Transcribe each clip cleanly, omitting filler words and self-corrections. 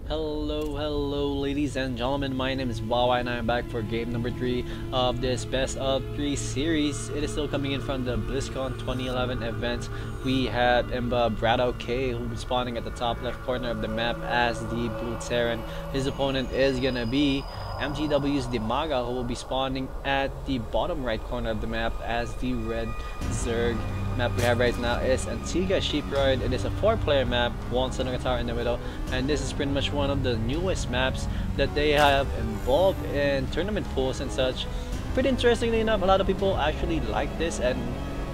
Hello, ladies and gentlemen. My name is Wawa, and I am back for game number 3 of this Best of 3 series. It is still coming in from the BlizzCon 2011 event. We have BratOk, who will be spawning at the top left corner of the map as the Blue Terran. His opponent is gonna be MTW's Dimaga, who will be spawning at the bottom right corner of the map as the Red Zerg. Map we have right now is Antigua Sheeproid. It is a 4-player map, one center guitar in the middle, and this is pretty much one of the newest maps that they have involved in tournament pools and such. Pretty interestingly enough, a lot of people actually like this, and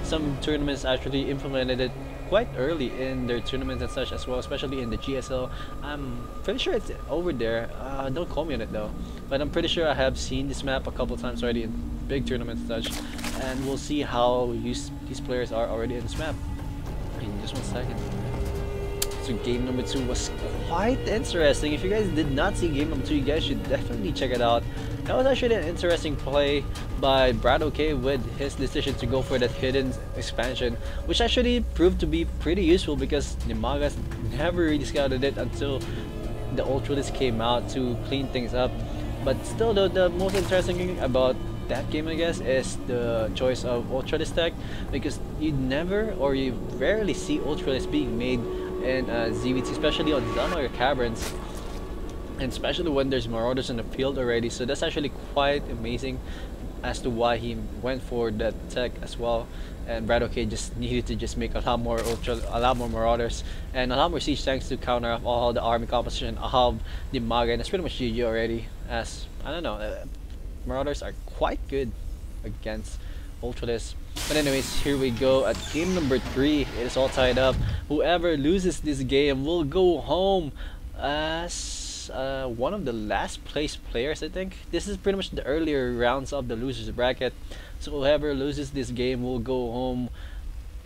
some tournaments actually implemented it quite early in their tournaments and such as well, especially in the GSL. I'm pretty sure it's over there. Don't quote me on it though, but I'm pretty sure I have seen this map a couple times already in big tournaments and such, and we'll see how used these players are already in this map in just 1 second. So game number 2 was quite interesting. If you guys did not see game number 2, you guys should definitely check it out. That was actually an interesting play by BratOk with his decision to go for that hidden expansion, which actually proved to be pretty useful because Dimaga never really scouted it until the Ultralist came out to clean things up. But still, the most interesting thing about that game, I guess, is the choice of Ultralist tech, because you never or you rarely see Ultralist being made in ZVT, especially on Dimaga caverns, and especially when there's Marauders in the field already. So that's actually quite amazing as to why he went for that tech as well. And BratOk just needed to just make a lot more Marauders and a lot more siege tanks to counter off all the army composition of Dimaga, and it's pretty much GG already. As I don't know, Marauders are quite good against Ultralist. But anyways, here we go at game number 3. It is all tied up. Whoever loses this game will go home as one of the last place players, I think. This is pretty much the earlier rounds of the losers bracket. So whoever loses this game will go home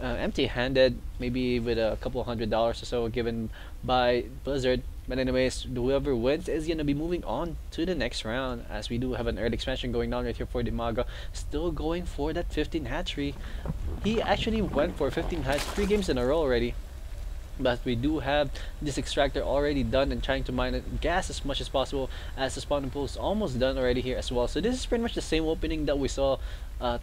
empty-handed, maybe with a couple $100 or so given by Blizzard. But anyways, whoever wins is gonna be moving on to the next round, as we do have an early expansion going on right here for Dimaga, still going for that 15 hatchery. He actually went for 15 hatch 3 games in a row already. But we do have this extractor already done and trying to mine it gas as much as possible, as the spawning pool is almost done already here as well. So this is pretty much the same opening that we saw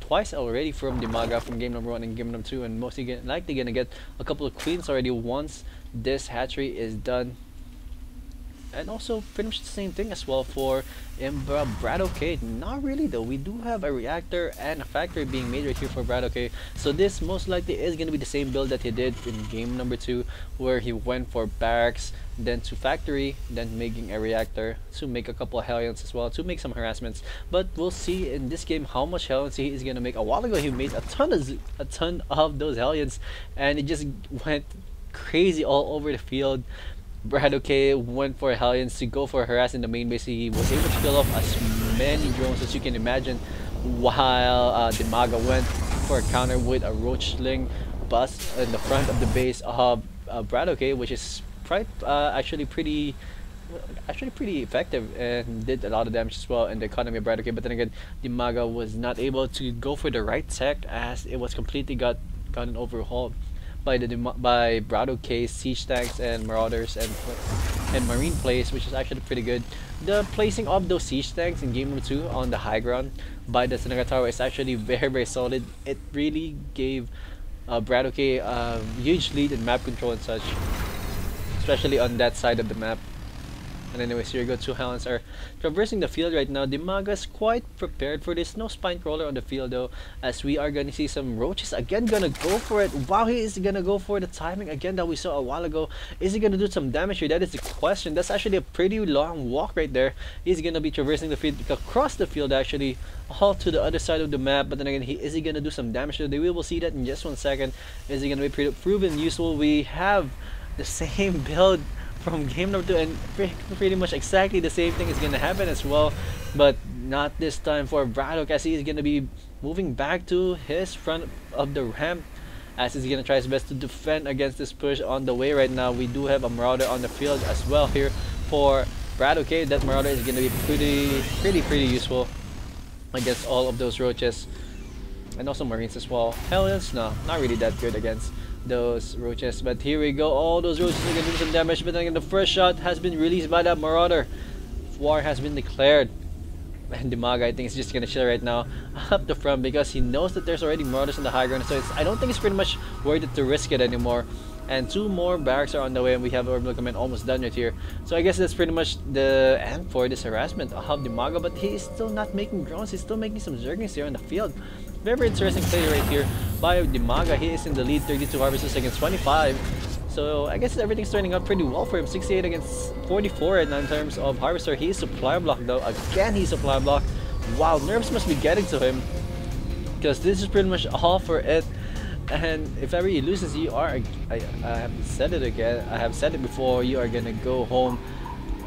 twice already from Dimaga, from game number 1 and game number 2, and mostly likely gonna get a couple of queens already once this hatchery is done. And also pretty much the same thing as well for BratOk. Not really though. We do have a reactor and a factory being made right here for BratOk. So this most likely is going to be the same build that he did in game number 2, where he went for barracks, then to factory, then making a reactor to make a couple of Hellions as well, to make some harassments. But we'll see in this game how much Hellions he is going to make. A while ago he made a ton of those Hellions, and it just went crazy all over the field. BratOk went for Hellions to go for harass in the main base. He was able to kill off as many drones as you can imagine, while Dimaga went for a counter with a roach sling bust in the front of the base of BratOk, which is actually pretty effective and did a lot of damage as well in the economy of BratOk. But then again, Dimaga was not able to go for the right tech, as it was completely gotten overhauled by BratOk's siege tanks and Marauders and Marine plays, which is actually pretty good. The placing of those siege tanks in game number 2 on the high ground by the Seneca Tower is actually very solid. It really gave BratOk a huge lead in map control and such, especially on that side of the map. And anyways, here you go, 2 Hellions are traversing the field right now. Dimaga's quite prepared for this. No spine crawler on the field though, as we are gonna see some roaches again gonna go for it. Wow, he is gonna go for the timing again that we saw a while ago. Is he gonna do some damage here? That is the question. That's actually a pretty long walk right there. He's gonna be traversing the field, across the field actually, all to the other side of the map. But then again, is he gonna do some damage though? We will see that in just 1 second. Is he gonna be proven useful? We have the same build from game number 2, and pretty much exactly the same thing is gonna happen as well, but not this time for BratOk, as he is gonna be moving back to his front of the ramp, as he's gonna try his best to defend against this push on the way right now. We do have a Marauder on the field as well here for BratOk. That Marauder is gonna be pretty useful against all of those roaches, and also Marines as well. Hellions, no, not really that good against those roaches. But here we go, all those roaches are gonna do some damage, but then again, the first shot has been released by that Marauder. War has been declared. And Dimaga, I think, is just gonna chill right now up the front because he knows that there's already Marauders on the high ground, so I don't think it's pretty much worth it to risk it anymore. And 2 more barracks are on the way, and we have Orbital Command almost done right here. So I guess that's pretty much the end for this harassment of Dimaga, but he is still not making drones, he's still making some Zerglings here on the field. Very interesting play right here by Dimaga. He is in the lead, 32 harvests against 25. So I guess everything's turning out pretty well for him. 68 against 44 right now in terms of Harvester. He's supply block though. Again, he's supply block. Wow, nerves must be getting to him, because this is pretty much all for it. And if ever he loses, you are, I have said it again, I have said it before, you are gonna go home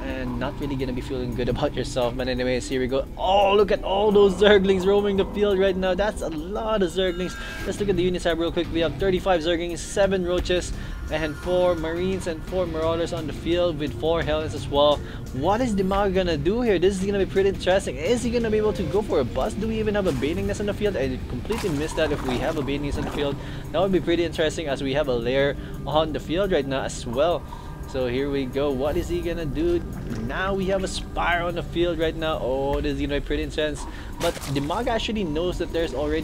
and not really gonna be feeling good about yourself. But anyways, here we go. Oh, look at all those Zerglings roaming the field right now. That's a lot of Zerglings. Let's look at the unit tab real quick. We have 35 Zerglings, 7 Roaches, and 4 Marines and 4 Marauders on the field with 4 Helens as well. What is Dimaga gonna do here? This is gonna be pretty interesting. Is he gonna be able to go for a bust? Do we even have a baiting nest on the field? I completely missed that. If we have a baiting nest on the field, that would be pretty interesting, as we have a lair on the field right now as well. So here we go. What is he gonna do? Now we have a Spire on the field right now. Oh, this is gonna be pretty intense. But Dimaga actually knows that there's only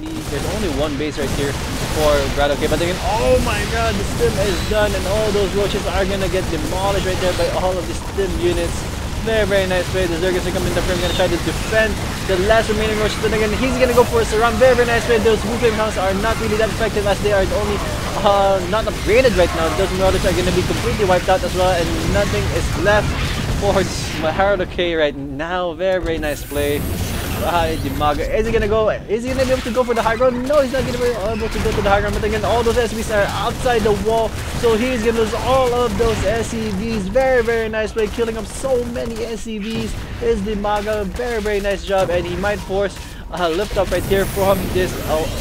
one base right here for BratOk. But again, oh my god, the stim is done, and all those roaches are gonna get demolished right there by all of the stim units. Very nice play. The Zerglings are coming in the frame, gonna try to defend the last remaining roaches. But again, he's gonna go for a surround. Very nice play. Those blue flame counts are not really that effective, as they are only not upgraded right now. Those Marauders are gonna be completely wiped out as well, and nothing is left for BratOk right now. Very nice play by Dimaga. Is he gonna go? Is he gonna be able to go for the high ground? No, he's not gonna be able to go to the high ground. But again, all those SCVs are outside the wall, so he's gonna lose all of those SCVs. Very nice play, killing up so many SCVs is Dimaga. Very nice job, and he might force a lift up right here from this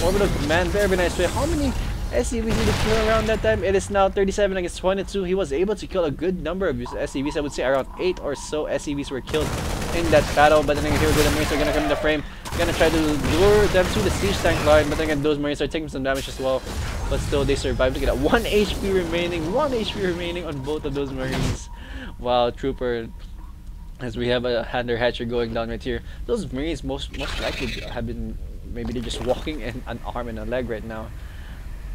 orbital command. Very nice play. How many SCVs did he kill around that time? It is now 37 against 22. He was able to kill a good number of SCVs. I would say around 8 or so SCVs were killed in that battle. But then again, here we go. The Marines are gonna come in the frame, gonna try to lure them to the siege tank line. But then again, those Marines are taking some damage as well, but still they survived. Look at that, 1 HP remaining, 1 HP remaining on both of those Marines. Wow, trooper. As we have a Hander Hatcher going down right here. Those Marines most likely have been, maybe they're just walking in an arm and a leg right now,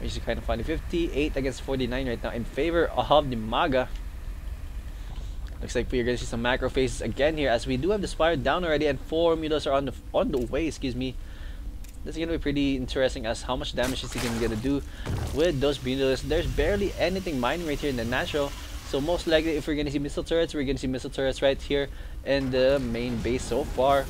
which is kind of funny. 58 against 49 right now in favor of Dimaga. Looks like we're gonna see some macro phases again here, as we do have the Spire down already, and 4 Mutas are on the way. Excuse me. This is gonna be pretty interesting, as how much damage is he gonna do with those Mutas. There's barely anything mining right here in the natural, so most likely if we're gonna see missile turrets, we're gonna see missile turrets right here in the main base so far.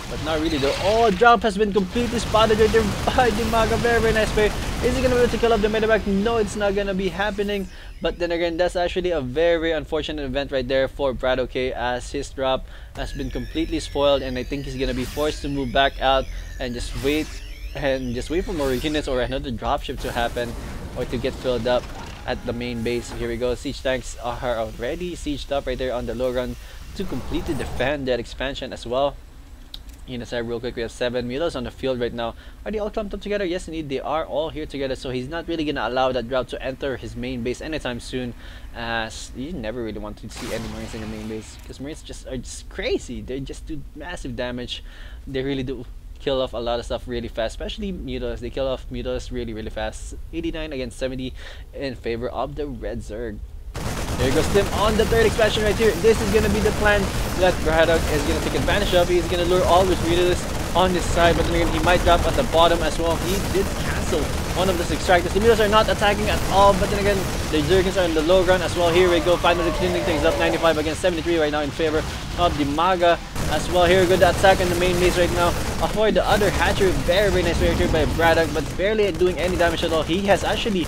But not really though. Oh, drop has been completely spotted right there by Dimaga. Very nice play. Is he gonna be able to kill up the medevac? No, it's not gonna be happening. But then again, that's actually a very unfortunate event right there for BratOk, as his drop has been completely spoiled, and I think he's gonna be forced to move back out and just wait for more units or another dropship to happen, or to get filled up at the main base. Here we go. Siege tanks are already sieged up right there on the low ground to completely defend that expansion as well. Units are real quick. We have 7 Mutas on the field right now. Are they all clumped up together? Yes, indeed, they are all here together. So he's not really gonna allow that drop to enter his main base anytime soon, as you never really want to see any Marines in the main base, because Marines are just crazy. They just do massive damage. They really do kill off a lot of stuff really fast, especially Mutas. They kill off Mutas really fast. 89 against 70 in favor of the Red Zerg. There goes Tim on the 3rd expansion right here. This is gonna be the plan that BratOk is gonna take advantage of. He's gonna lure all his Mutas on his side, but then he might drop at the bottom as well. He did cancel one of those extractors. The Mutas are not attacking at all, but then again, the Zergins are in the low ground as well. Here we go, finally cleaning things up. 95 against 73 right now in favor of Dimaga as well. Here we go, the attack on the main base right now. For the other Hatcher, very nice play here by BratOk, but barely doing any damage at all. He has actually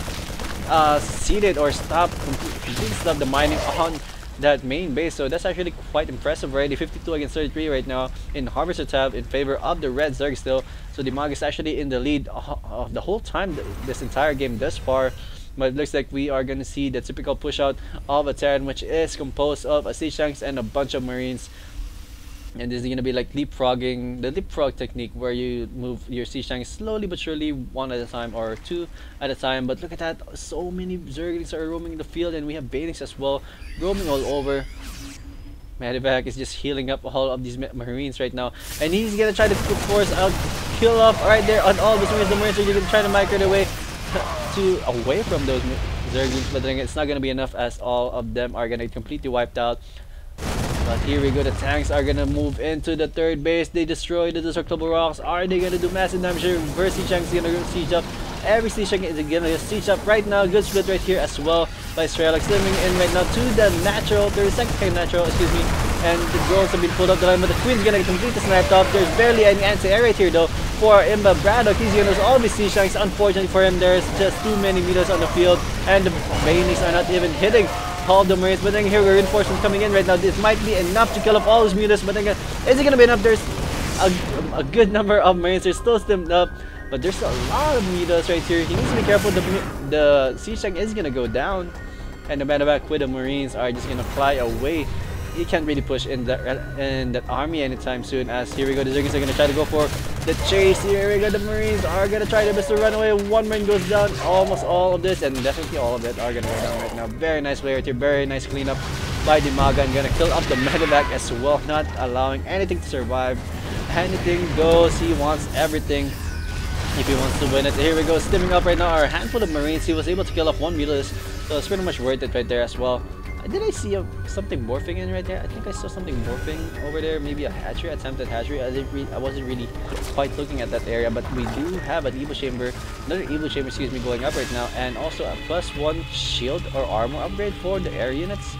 seeded or completely stopped the mining on that main base, so that's actually quite impressive already. 52 against 33 right now in Harvester tab in favor of the Red Zerg still. So Dimaga is actually in the lead of the whole time this entire game thus far. But it looks like we are going to see the typical push out of a Terran, which is composed of a siege tanks and a bunch of Marines. And this is gonna be like leapfrogging, the leapfrog technique where you move your siege tanks slowly but surely, one at a time or two at a time. But look at that, so many Zerglings are roaming the field, and we have Banings as well roaming all over. Medivac is just healing up all of these Marines right now, and he's gonna try to force out kill off right there on all those Marines. The Marines are gonna try to migrate away away from those Zerglings, but then it's not gonna be enough as all of them are gonna get completely wiped out. But here we go, the tanks are gonna move into the third base. They destroy the destructible rocks. Are they gonna do massive damage here? Reverse siege tank is gonna siege up. Every siege tank is gonna siege up right now. Good split right here as well by Strelok, slimming in right now to the natural, 32nd kind natural, excuse me. And the drones have been pulled up the line, but the Queen's gonna completely sniped off. There's barely any anti-air right here though for BratOk. He's gonna lose all his siege tanks. Unfortunately for him, there's just too many meters on the field, and the Banings are not even hitting all the Marines. But then here reinforcements coming in right now. This might be enough to kill off all those mutas, but then is it gonna be enough? There's a good number of Marines. They're still stimmed up, but there's a lot of mutas right here. He needs to be careful. The siege tank is gonna go down, and the medevac with the Marines are just gonna fly away. He can't really push in that army anytime soon. As here we go, the Zerglings are gonna try to go for the chase. Here we go, the Marines are gonna try their best to run away. One Marine goes down. Almost all of this, and definitely all of it are gonna go down right now. Very nice player here, very nice cleanup by Dimaga, and gonna kill up the medevac as well, not allowing anything to survive. Anything goes. He wants everything if he wants to win it. Here we go, stimming up right now our handful of Marines. He was able to kill off one Mulas, so it's pretty much worth it right there as well. Did I see something morphing in right there? I think I saw something morphing over there. Maybe a hatchery, attempted hatchery. I wasn't really quite looking at that area, but we do have an Evo chamber, another Evo chamber, excuse me, going up right now, and also a +1 shield or armor upgrade for the air units.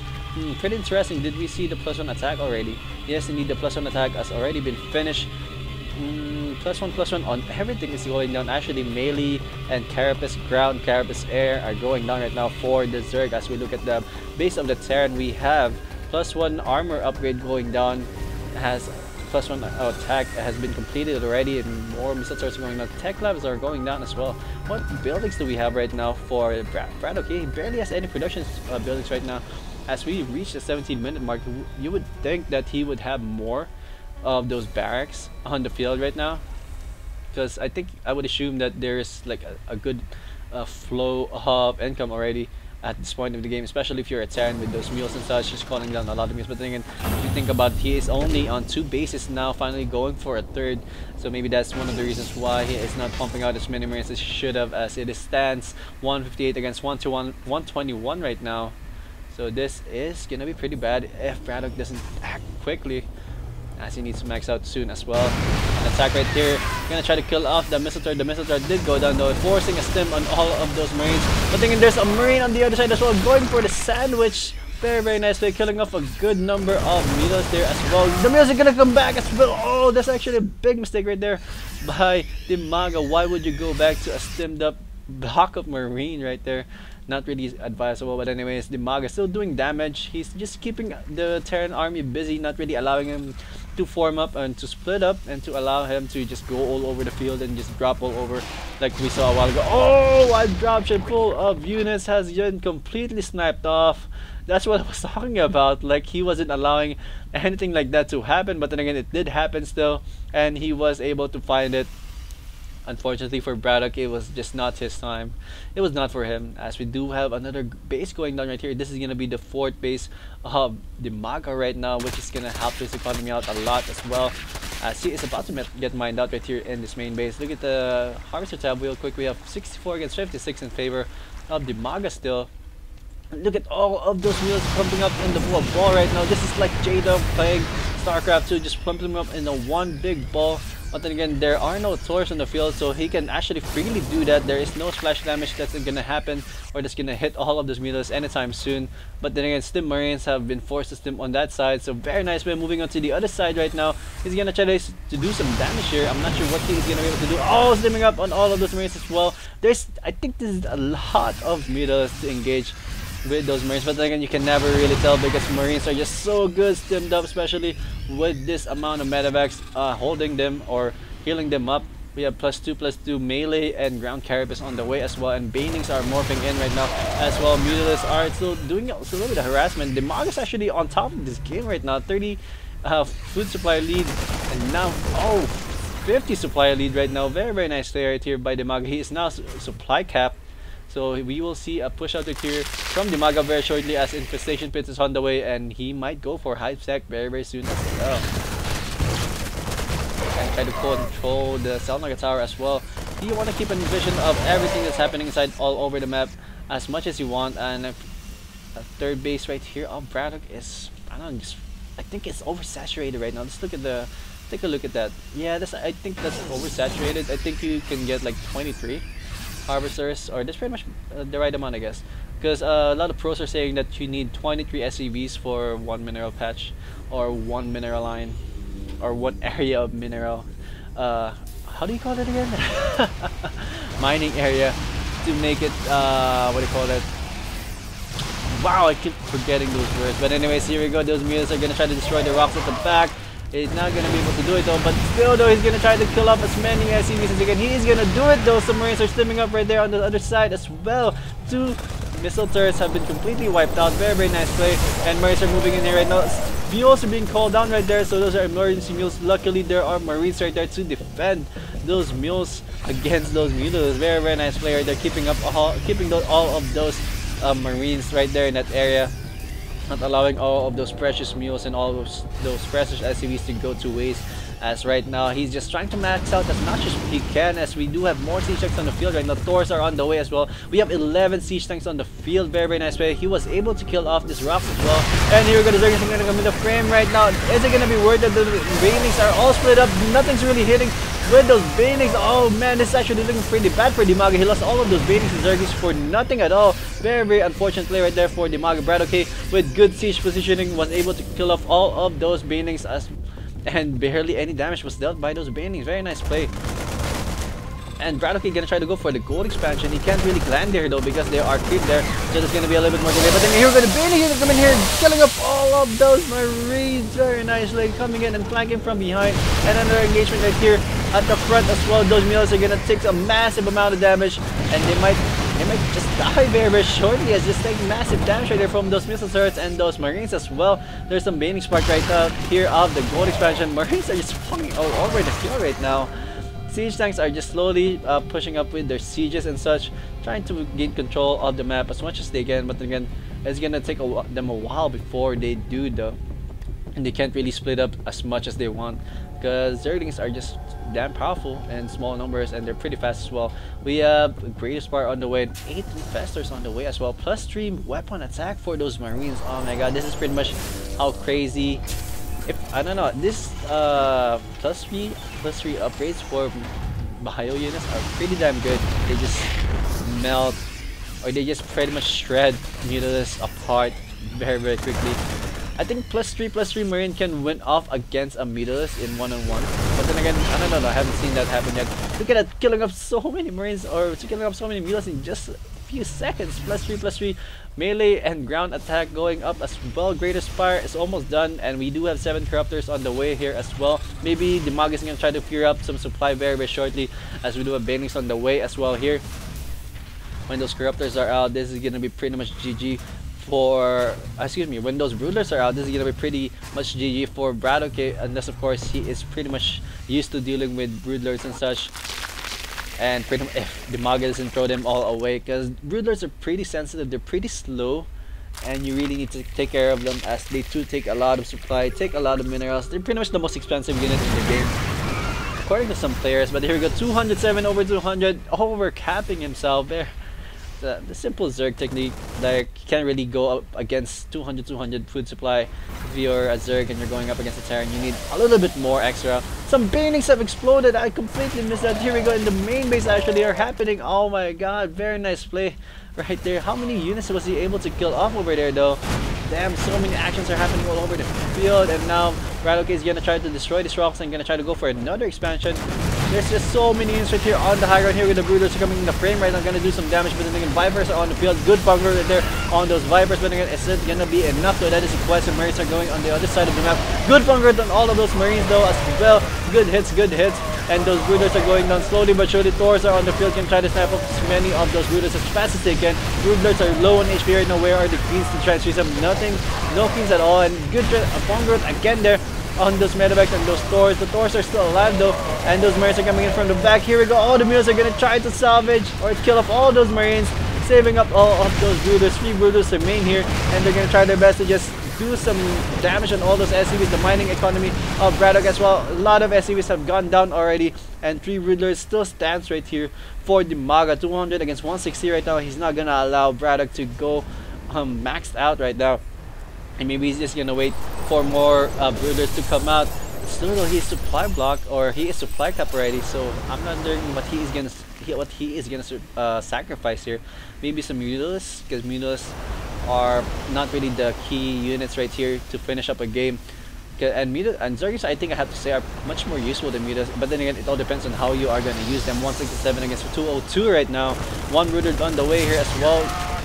Pretty interesting. Did we see the +1 attack already? Yes, indeed, the +1 attack has already been finished. +1 on everything is going down. Actually, melee and carapace ground, carapace air are going down right now for the Zerg. As we look at the base of the Terran, we have +1 armor upgrade going down. Has +1 attack has been completed already, and more missile turrets are going down. Tech labs are going down as well. What buildings do we have right now for BratOk? He barely has any production buildings right now. As we reach the 17-minute mark, you would think that he would have more of those barracks on the field right now, because I would assume that there's like a good flow of income already at this point of the game, especially if you're a Terran with those mules and such, just calling down a lot of mules. But then again, if you think about it, he is only on 2 bases now, finally going for a 3rd, so maybe that's one of the reasons why he is not pumping out as many Marines as he should have, as it stands 158 against 121 right now. So this is gonna be pretty bad if BratOk doesn't act quickly, as he needs to max out soon as well. An attack right here, gonna try to kill off the missile turret. The missile turret did go down though, forcing a stim on all of those Marines. But then there's a Marine on the other side as well, going for the sandwich. Very nice play, killing off a good number of Milos there as well. The Milos are gonna come back as well. Oh, that's actually a big mistake right there by Dimaga. Why would you go back to a stimmed up block of Marine right there? Not really advisable, but anyways, Dimaga still doing damage. He's just keeping the Terran army busy, not really allowing him to form up and to split up, and to allow him to just go all over the field and just drop all over like we saw a while ago. Oh, a dropship full of units has been completely sniped off. That's what I was talking about. Like, he wasn't allowing anything like that to happen, but then again, it did happen still, and he was able to find it. Unfortunately for BratOk, it was just not his time. It was not for him, as we do have another base going down right here. This is going to be the 4th base of Dimaga right now, which is going to help his economy out a lot as well, as he is about to get mined out right here in this main base. Look at the Harvester tab real quick. We have 64 against 56 in favor of Dimaga still. Look at all of those wheels pumping up in the ball right now. This is like J-Dub playing Starcraft 2, just pumping them up in the one big ball. But then again, there are no torres on the field, so he can actually freely do that. There is no splash damage that's gonna happen, or that's gonna hit all of those Milos anytime soon. But then again, Stim Marines have been forced to stim on that side, so very nice way. Moving on to the other side right now, he's gonna try to do some damage here. I'm not sure what he's gonna be able to do. Oh, stimming up on all of those Marines as well. I think this is a lot of Milos to engage with those Marines, but then again, you can never really tell, because Marines are just so good stimmed up, especially with this amount of medevacs holding them or healing them up. We have +2/+2 melee and ground carapace on the way as well, and Banings are morphing in right now as well. Mutalists are still doing a little bit of harassment. Dimaga is actually on top of this game right now, 30 food supply lead, and now 50 supply lead right now. Very nice play right here by Dimaga. He is now supply cap. So we will see a push out here from Dimaga very shortly as Infestation Pits is on the way, and he might go for high tech very soon as well. And try to control the Celebi tower as well. You want to keep a vision of everything that's happening inside all over the map as much as you want. And a third base right here of BratOk is, I think it's oversaturated right now. Let's look at take a look at that. Yeah, I think that's oversaturated. I think you can get like 23 harvesters, or that's pretty much the right amount, I guess, because a lot of pros are saying that you need 23 SCVs for one mineral patch, or one mineral line, or one area of mineral, how do you call it again? Mining area, to make it what do you call it? Wow, I keep forgetting those words. But anyways, here we go. Those mules are gonna try to destroy the rocks at the back. He's not gonna be able to do it though, but still though, he's gonna try to kill off as many SCVs as he can. He's gonna do it though. Submarines are slimming up right there on the other side as well. 2 missile turrets have been completely wiped out. Very nice play. And Marines are moving in here right now. Mules are being called down right there, so those are emergency mules. Luckily, there are Marines right there to defend those mules against those mules. Very nice play right there, keeping all of those Marines right there in that area. Not allowing all of those precious mules and all of those precious SCVs to go to waste, as right now he's just trying to max out as much as he can, as we do have more siege tanks on the field right now. Thors are on the way as well. We have 11 siege tanks on the field. Very nice play. He was able to kill off this rocks as well. And here we go, the Zerg is going to come in the frame right now. Is it going to be worth it? The banelings are all split up. Nothing's really hitting with those banelings. Oh man, this is actually looking pretty bad for Dimaga. He lost all of those banelings and Zergies for nothing at all. Very unfortunate play right there for Dimaga. BratOk with good siege positioning was able to kill off all of those banelings, and barely any damage was dealt by those banelings. Very nice play. And BratOk gonna try to go for the gold expansion. He can't really land there though because there are creep there, so there's gonna be a little bit more delay. But then here we're gonna Bailey gonna come in here, killing up all of those Marines. Very nicely coming in and flanking from behind. And another engagement right here at the front as well. Those mules are gonna take a massive amount of damage, and they might just die very shortly, as just taking massive damage right there from those missile turrets and those Marines as well. There's some Baning Spark right out here of the gold expansion. Marines are just falling all over the field right now. Siege tanks are just slowly pushing up with their sieges and such, trying to gain control of the map as much as they can. But again, it's gonna take them a while before they do though, and they can't really split up as much as they want, because Zerglings are just damn powerful in small numbers, and they're pretty fast as well. We have a Greater Spar on the way, 8 Infestors on the way as well, plus 3 weapon attack for those Marines. Oh my god, this is pretty much how crazy. If I don't know, this plus 3 upgrades for bio units are pretty damn good. They just melt, or they just pretty much shred Mutalisks apart very quickly. I think plus 3 Marine can win off against a Mutalisk in one-on-one. But then again, I don't know, I haven't seen that happen yet. Look at that, killing up so many Marines, or killing up so many Mutalisks in just a few seconds. Plus 3 melee and ground attack going up as well. Greater Spire is almost done, and we do have 7 Corruptors on the way here as well. Maybe Dimaga is going to try to clear up some supply very shortly, as we do have Banelings on the way as well here. When those Corruptors are out, this is going to be pretty much GG for, when those Broodlers are out, this is gonna be pretty much GG for BratOk, unless of course he is pretty much used to dealing with Broodlers and such, and pretty much if Dimaga doesn't throw them all away, because Broodlers are pretty sensitive, they're pretty slow, and you really need to take care of them, as they too take a lot of supply, take a lot of minerals. They're pretty much the most expensive unit in the game, according to some players. But here we go, 207 over 200, over capping himself there. The simple Zerg technique, like you can't really go up against 200 food supply if you're a Zerg and you're going up against a Terran. You need a little bit more extra. Some Banelings have exploded. I completely missed that. Here we go, in the main base actually are happening. Oh my god, very nice play right there. How many units was he able to kill off over there though? Damn, so many actions are happening all over the field, and now BratOk is gonna try to destroy these rocks and gonna try to go for another expansion. There's just so many units right here on the high ground here with the Brooders coming in the frame right now, gonna do some damage, but then again, Vipers are on the field. Good bunker right there on those Vipers, but again, is it gonna be enough though? That is the question. Marines are going on the other side of the map. Good bunker on all of those Marines though as well. Good hits, and those Brooders are going down slowly but surely. Thors are on the field, can try to snap up as many of those Brooders as fast as they can. Broodlers are low on HP right now. Where are the Queens to try to chase them? Nothing, no Queens at all, and good bunker again there on those medevacs and those Thors. The Thors are still alive though, and those Marines are coming in from the back. Here we go. All the mules are gonna try to salvage or kill off all those Marines, saving up all of those brooders. 3 brooders remain here, and they're gonna try their best to just do some damage on all those SCVs. The mining economy of BratOk as well. A lot of SCVs have gone down already, and 3 brooders still stands right here for Dimaga. 200 against 160 right now. He's not gonna allow BratOk to go maxed out right now, and maybe he's just gonna wait for more brooders to come out. Still though, he's supply block, or he is supply cap already, so I'm wondering what he is gonna sacrifice here. Maybe some mules, because mules are not really the key units right here to finish up a game. And Zergs, I think I have to say, are much more useful than mutas, but then again, it all depends on how you are going to use them. 167 against 202 right now. 1 brooder on the way here as well.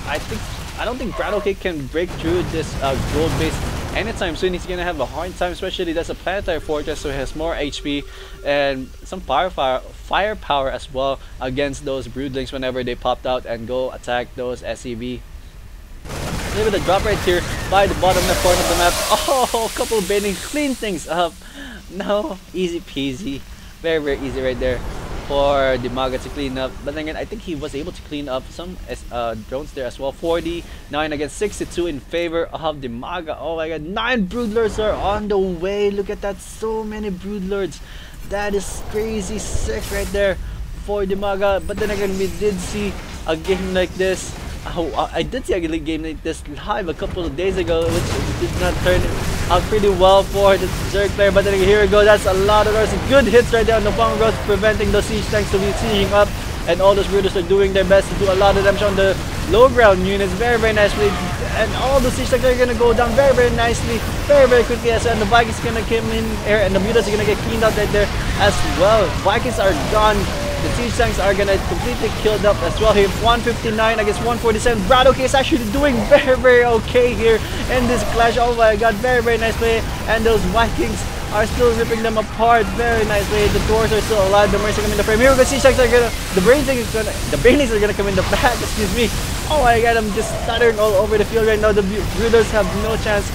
I don't think BratOk can break through this gold base anytime soon. He's gonna have a hard time, especially that's a planetary fortress, so he has more HP and some firepower as well against those broodlings whenever they popped out and go attack those SCV. Look at the drop right here by the bottom left corner of the map. Oh, couple baiting, clean things up. No, easy peasy, very easy right there for Dimaga to clean up. But then again, I think he was able to clean up some drones there as well. 49 against 62 in favor of Dimaga. Oh my god, 9 broodlords are on the way. Look at that, so many broodlords. That is crazy sick right there for Dimaga. But then again, we did see a game like this. I did see a game like this live a couple of days ago, which did not turn out pretty well for the Zerg player. But then here we go, that's a lot of those good hits right there on the bomb roads, preventing those siege tanks to be sieging up, and all those brooders are doing their best to do a lot of damage on the low ground units very nicely, and all the siege tanks are gonna go down very nicely, very quickly as well. And the Vikings are gonna come in here, and the mutas are gonna get cleaned out right there as well. Vikings are gone. The siege tanks are gonna completely killed up as well here. 159 against 147. BratOk is actually doing very okay here in this clash. Oh my god, very nice play. And those Vikings are still ripping them apart very nicely. The Thors are still alive. The Marines are coming in the frame. Here we go. Siege tanks are gonna, the Brainlings are gonna come in the back. Excuse me. Oh my god, I'm just stuttering all over the field right now. The brooders have no chance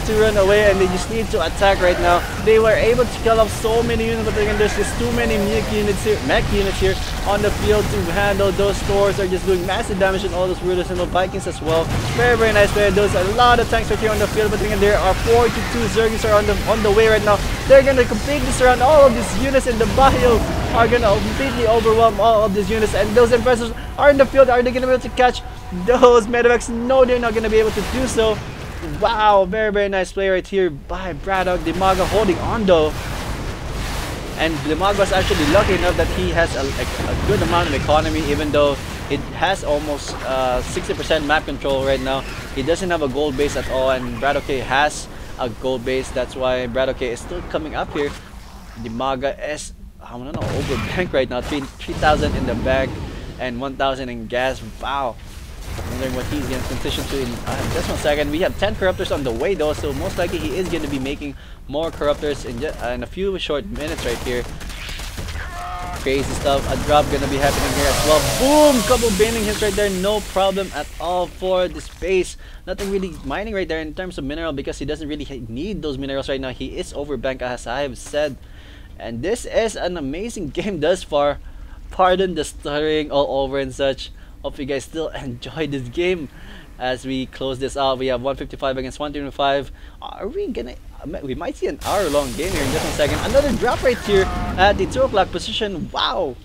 to run away, and they just need to attack right now. They were able to kill off so many units, but again, there's just too many mech units here on the field to handle. Those Thors are just doing massive damage on all those brooders and the Vikings as well. Very nice play. There's a lot of tanks right here on the field, but again, there are 42 Zergs are on the way right now. They're gonna completely surround all of these units, and the bio are gonna completely overwhelm all of these units. And those Impressors are in the field. Are they gonna be able to catch those medevacs? No, they're not gonna be able to do so. Wow, very nice play right here by BratOk. Dimaga holding on though, and Dimaga was actually lucky enough that he has a good amount of economy, even though it has almost 60% map control right now. He doesn't have a gold base at all, and BratOk has a gold base. That's why BratOk is still coming up here. Dimaga is, I don't know, over bank right now. 3,000 in the bank and 1,000 in gas. Wow. Wondering what he's going to transition to in just 1 second. We have 10 corruptors on the way though, so most likely he is going to be making more corruptors in a few short minutes right here. Crazy stuff. A drop going to be happening here as well. Boom! Couple bailing hits right there. No problem at all for the space. Nothing really mining right there in terms of mineral, because he doesn't really need those minerals right now. He is overbanked, as I have said. And this is an amazing game thus far. Pardon the stuttering all over and such. Hope you guys still enjoy this game. As we close this out, we have 155 against 125. Are we gonna? We might see an hour-long game here in just 1 second. Another drop right here at the 2 o'clock position. Wow!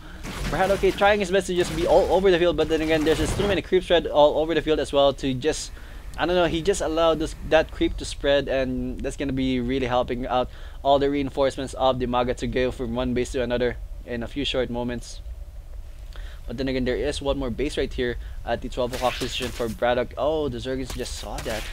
BratOk trying his best to just be all over the field, but then again, there's just too many creep spread all over the field as well to just, I don't know, he just allowed that creep to spread, and that's gonna be really helping out all the reinforcements of Dimaga to go from one base to another in a few short moments. But then again, there is one more base right here at the 12 o'clock position for BratOk. Oh, the Zergins just saw that.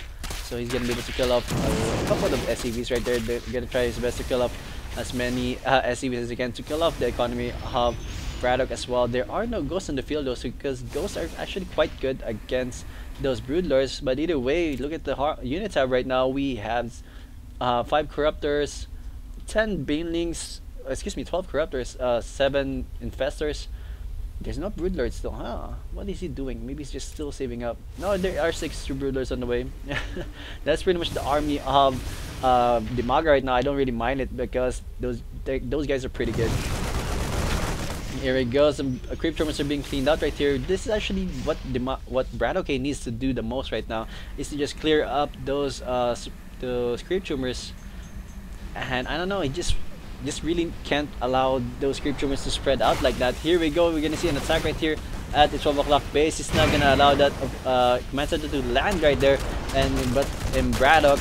So he's going to be able to kill off a couple of SCVs right there. They're going to try his best to kill off as many SCVs as he can to kill off the economy of BratOk as well. There are no ghosts in the field though, so because ghosts are actually quite good against those broodlords. But either way, look at the unit tab right now. We have 5 corruptors, 10 banelings, excuse me, 12 corruptors, 7 infestors. There's no broodlords still, huh? What is he doing? Maybe he's just still saving up. No, there are 6 broodlords on the way. That's pretty much the army of Dimaga right now, I don't really mind it because those guys are pretty good. Here we go. Some creep tumors are being cleaned out right here. This is actually what BratOk needs to do the most right now, is to just clear up those creep tumors. And I don't know, he just really can't allow those creep tumors to spread out like that. Here we go. We're gonna see an attack right here at the 12 o'clock base. He's not gonna allow that command center to land right there. And but BratOk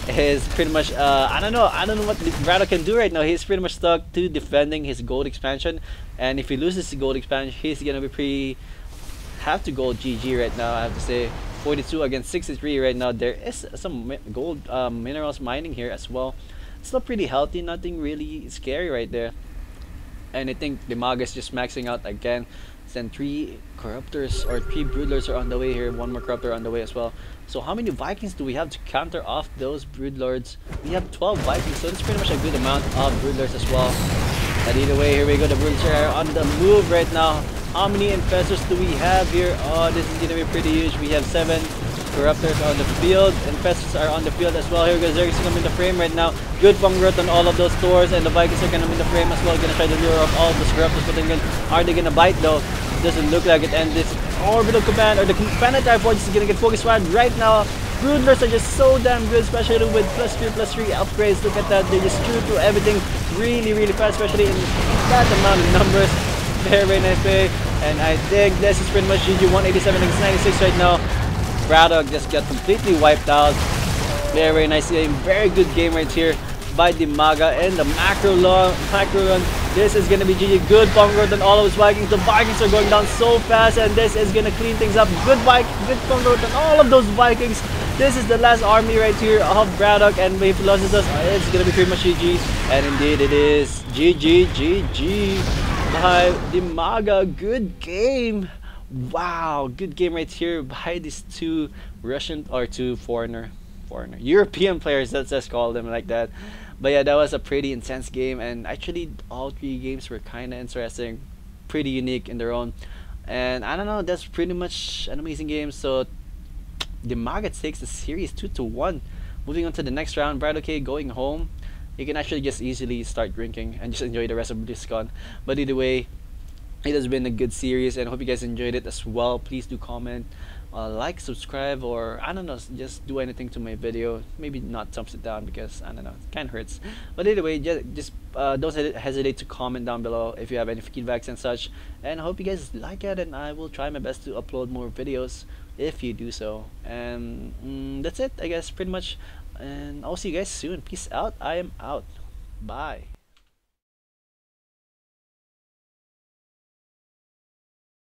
is pretty much I don't know what BratOk can do right now. He's pretty much stuck to defending his gold expansion, and if he loses the gold expansion, he's gonna be have to go GG right now. I have to say, 42 against 63 right now. There is some gold minerals mining here as well. It's still pretty healthy, nothing really scary right there. And I think Dimaga is just maxing out again. Then 3 corruptors or 3 broodlords are on the way here. 1 more corruptor on the way as well. So how many Vikings do we have to counter off those broodlords? We have 12 Vikings, so it's pretty much a good amount of broodlords as well. But either way, here we go. The broodlords are on the move right now. How many infestors do we have here? Oh, this is gonna be pretty huge. We have 7 corruptors on the field. Infestors are on the field as well. Here we go. Zerg is coming in the frame right now. Good bomb growth on all of those stores, and the Vikings are gonna be in the frame as well. Gonna try to lure off all of those corruptors, but then are they gonna bite though? Doesn't look like it. And this orbital command or the planetary forge is gonna get focused right now. Broodlords are just so damn good, especially with +3/+3 upgrades. Look at that, they just chew through everything really fast, especially in that amount of numbers. Very nice play, and I think this is pretty much GG. 187 against 96 right now. BratOk just got completely wiped out. Very nice game, very good game right here by Dimaga and the macro run. This is gonna be GG. Good bomb growth on all of his Vikings. The Vikings are going down so fast, and this is gonna clean things up. Good bomb growth on all of those Vikings. This is the last army right here of BratOk, and if he loses us, it's gonna be pretty much GG. And indeed it is GG by Dimaga. Good game. Wow, good game right here by these 2 Russian or 2 foreigner European players, let's just call them like that. But yeah, that was a pretty intense game, and actually all 3 games were kind of interesting, pretty unique in their own. And I don't know, that's pretty much an amazing game. So Dimaga takes the series 2-1. Moving on to the next round, BratOk going home. You can actually just easily start drinking and just enjoy the rest of BlizzCon. But either way, it has been a good series, and I hope you guys enjoyed it as well. Please do comment, like, subscribe, or I don't know, just do anything to my video. Maybe not thumbs it down, because I don't know, it kind of hurts. But anyway, just don't hesitate to comment down below if you have any feedbacks and such. And I hope you guys like it, and I will try my best to upload more videos if you do so. And that's it, I guess, pretty much. And I'll see you guys soon. Peace out. I am out. Bye.